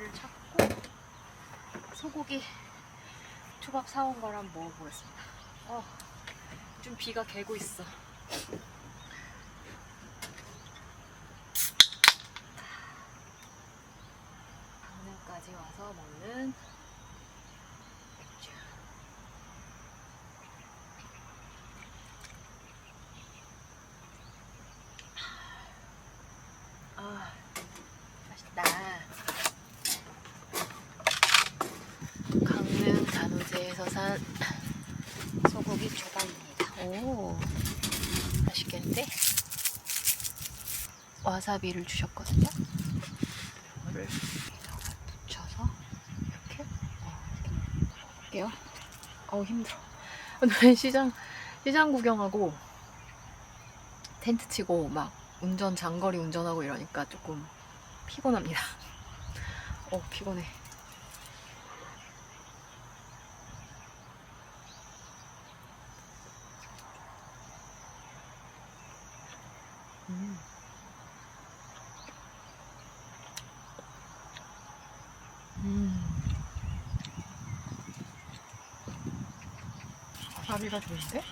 과자를 찾고 소고기 초밥 사온 걸 한번 먹어보겠습니다. 좀 비가 개고 있어. 강릉까지 와서 먹는 맥주. 맛있다. 강릉 단오제에서 산 소고기 초밥입니다. 오, 맛있겠는데? 와사비를 주셨거든요. 이거를 붙여서 이렇게 먹어볼게요. 힘들어. 오늘 시장 구경하고 텐트 치고 막 장거리 운전하고 이러니까 조금 피곤합니다. 피곤해. 와사비가 좋은데?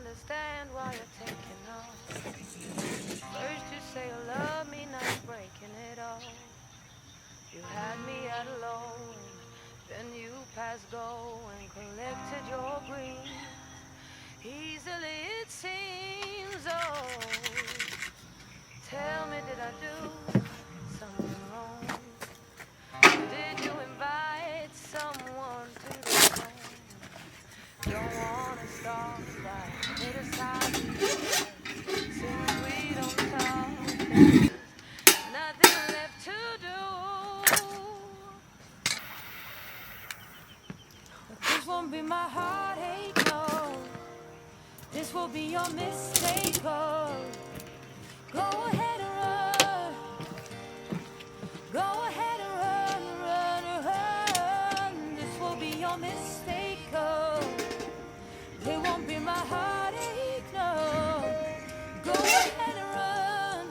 Understand why you're taking off. First you say you love me, now you're breaking it off. You had me at a low, then you passed go and collected your green. Easily it seems, tell me, did I do something wrong? Did you invite someone to the home? Don't wanna start by criticizing, since we don't talk, there's nothing left to do. But this won't be my heartache, no. This will be your mistake, oh. Go ahead and run. Go ahead and run, run, run. This will be your mistake, oh. It won't be my heartache, no. Go ahead and run.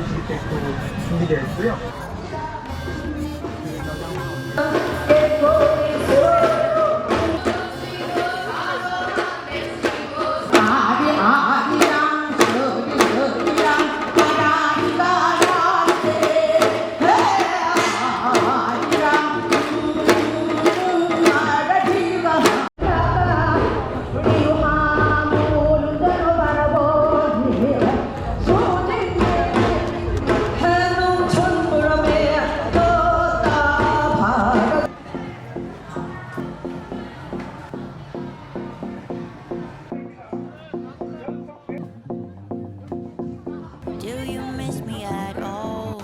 수 있게끔 준비되어 있고요. Do you miss me at all?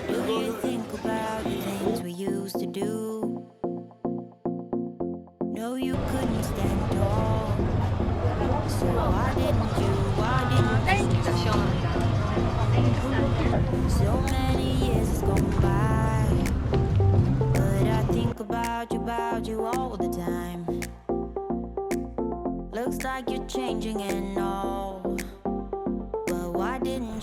Do you think about the things we used to do? No, you couldn't stand tall. So why didn't you? 진짜 시원합니다. So many years has gone by, but I think about you all the time. Looks like you're changing and all, but why didn't